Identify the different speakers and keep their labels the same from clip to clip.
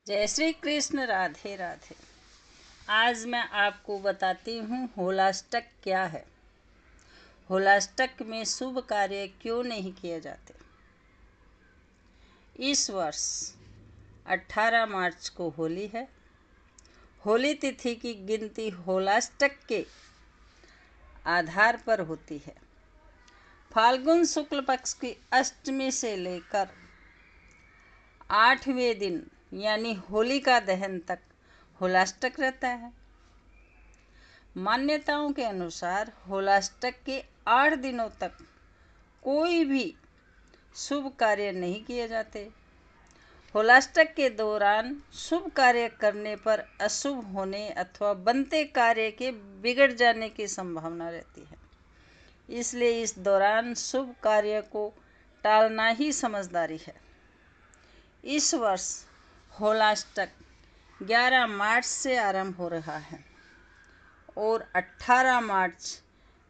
Speaker 1: जय श्री कृष्ण। राधे राधे। आज मैं आपको बताती हूँ होलाष्टक क्या है। होलाष्टक में शुभ कार्य क्यों नहीं किए जाते। इस वर्ष 18 मार्च को होली है। होली तिथि की गिनती होलाष्टक के आधार पर होती है। फाल्गुन शुक्ल पक्ष की अष्टमी से लेकर 8वें दिन यानी होलिका दहन तक होलाष्टक रहता है। मान्यताओं के अनुसार होलाष्टक के 8 दिनों तक कोई भी शुभ कार्य नहीं किए जाते। होलाष्टक के दौरान शुभ कार्य करने पर अशुभ होने अथवा बनते कार्य के बिगड़ जाने की संभावना रहती है। इसलिए इस दौरान शुभ कार्य को टालना ही समझदारी है। इस वर्ष होलाष्टक 11 मार्च से आरंभ हो रहा है और 18 मार्च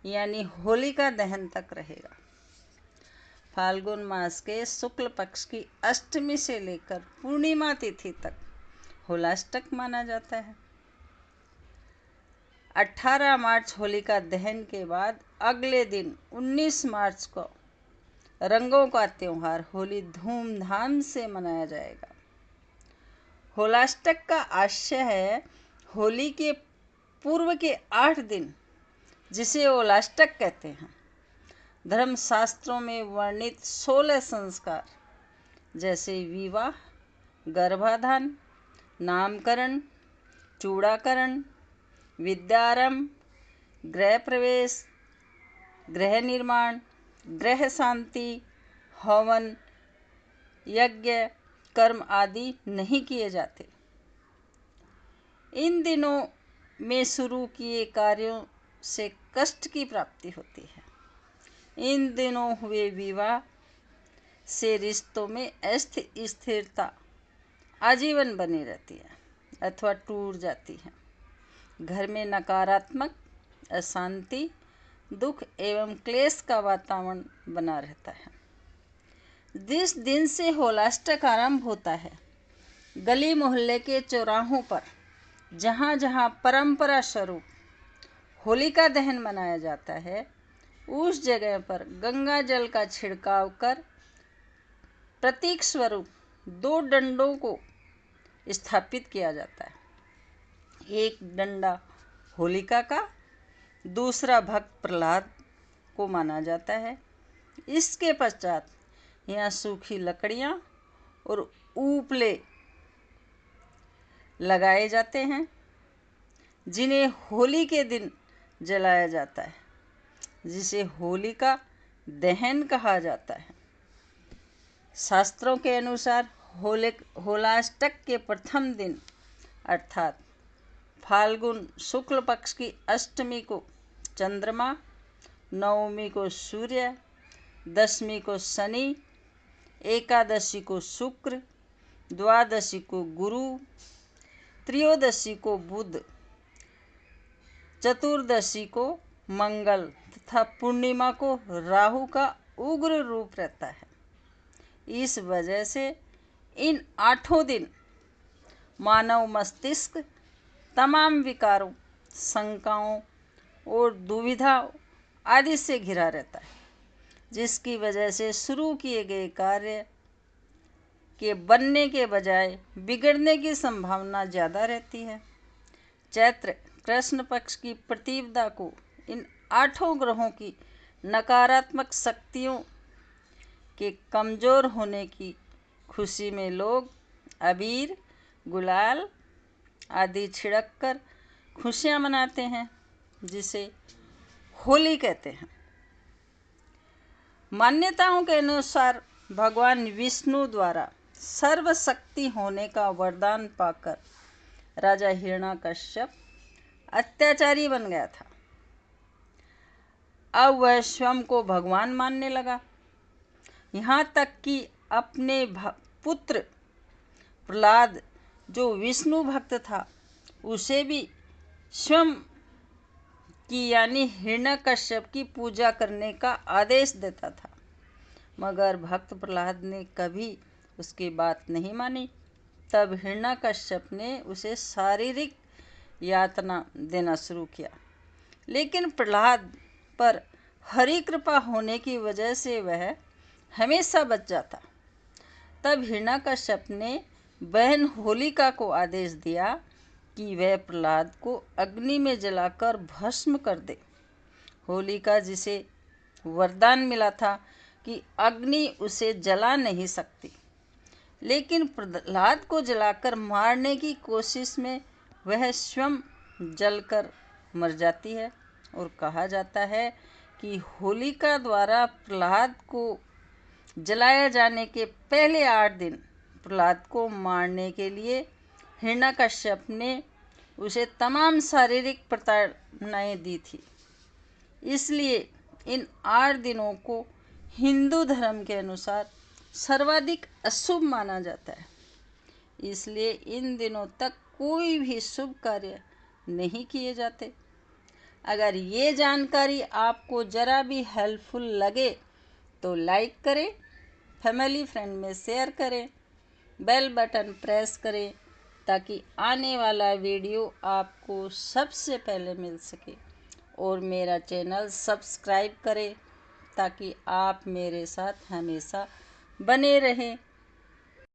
Speaker 1: यानी होलिका दहन तक रहेगा। फाल्गुन मास के शुक्ल पक्ष की अष्टमी से लेकर पूर्णिमा तिथि तक होलाष्टक माना जाता है। 18 मार्च होलिका दहन के बाद अगले दिन 19 मार्च को रंगों का त्योहार होली धूमधाम से मनाया जाएगा। होलाष्टक का आशय है होली के पूर्व के 8 दिन, जिसे होलाष्टक कहते हैं। धर्मशास्त्रों में वर्णित 16 संस्कार जैसे विवाह, गर्भाधान, नामकरण, चूड़ाकरण, विद्यारंभ, गृह प्रवेश, गृह निर्माण, गृह शांति, हवन, यज्ञ, कर्म आदि नहीं किए जाते। इन दिनों में शुरू किए कार्यों से कष्ट की प्राप्ति होती है। इन दिनों हुए विवाह से रिश्तों में अस्थिरता आजीवन बनी रहती है अथवा टूट जाती है। घर में नकारात्मक अशांति, दुख एवं क्लेश का वातावरण बना रहता है। जिस दिन से होलाष्टक आरंभ होता है, गली मोहल्ले के चौराहों पर जहाँ जहाँ परंपरा स्वरूप होलिका दहन मनाया जाता है, उस जगह पर गंगा जल का छिड़काव कर प्रतीक स्वरूप 2 डंडों को स्थापित किया जाता है। एक डंडा होलिका का, दूसरा भक्त प्रहलाद को माना जाता है। इसके पश्चात यहाँ सूखी लकड़ियाँ और उपले लगाए जाते हैं, जिन्हें होली के दिन जलाया जाता है, जिसे होलिका दहन कहा जाता है। शास्त्रों के अनुसार होलाष्टक के प्रथम दिन अर्थात फाल्गुन शुक्ल पक्ष की अष्टमी को चंद्रमा, नवमी को सूर्य, दशमी को शनि, एकादशी को शुक्र, द्वादशी को गुरु, त्रयोदशी को बुध, चतुर्दशी को मंगल तथा पूर्णिमा को राहु का उग्र रूप रहता है। इस वजह से इन 8 दिन मानव मस्तिष्क तमाम विकारों, शंकाओं और दुविधाओं आदि से घिरा रहता है, जिसकी वजह से शुरू किए गए कार्य के बनने के बजाय बिगड़ने की संभावना ज़्यादा रहती है। चैत्र कृष्ण पक्ष की प्रतिपदा को इन 8 ग्रहों की नकारात्मक शक्तियों के कमज़ोर होने की खुशी में लोग अबीर, गुलाल आदि छिड़क कर खुशियाँ मनाते हैं, जिसे होली कहते हैं। मान्यताओं के अनुसार भगवान विष्णु द्वारा सर्वशक्ति होने का वरदान पाकर राजा हिरण्यकश्यप अत्याचारी बन गया था। अब वह स्वयं को भगवान मानने लगा। यहाँ तक कि अपने पुत्र प्रहलाद, जो विष्णु भक्त था, उसे भी स्वयं की यानी हिरण्यकश्यप की पूजा करने का आदेश देता था, मगर भक्त प्रहलाद ने कभी उसकी बात नहीं मानी। तब हिरण्यकश्यप ने उसे शारीरिक यातना देना शुरू किया, लेकिन प्रहलाद पर हरि कृपा होने की वजह से वह हमेशा बच जाता। तब हिरण्यकश्यप ने बहन होलिका को आदेश दिया कि वह प्रहलाद को अग्नि में जलाकर भस्म कर दे। होलिका, जिसे वरदान मिला था कि अग्नि उसे जला नहीं सकती, लेकिन प्रहलाद को जलाकर मारने की कोशिश में वह स्वयं जलकर मर जाती है। और कहा जाता है कि होलिका द्वारा प्रहलाद को जलाए जाने के पहले 8 दिन प्रहलाद को मारने के लिए हिरण्यकश्यप ने उसे तमाम शारीरिक प्रताड़नाएं दी थी। इसलिए इन 8 दिनों को हिंदू धर्म के अनुसार सर्वाधिक अशुभ माना जाता है। इसलिए इन दिनों तक कोई भी शुभ कार्य नहीं किए जाते। अगर ये जानकारी आपको ज़रा भी हेल्पफुल लगे तो लाइक करें, फैमिली फ्रेंड में शेयर करें, बेल बटन प्रेस करें ताकि आने वाला वीडियो आपको सबसे पहले मिल सके, और मेरा चैनल सब्सक्राइब करें ताकि आप मेरे साथ हमेशा बने रहें।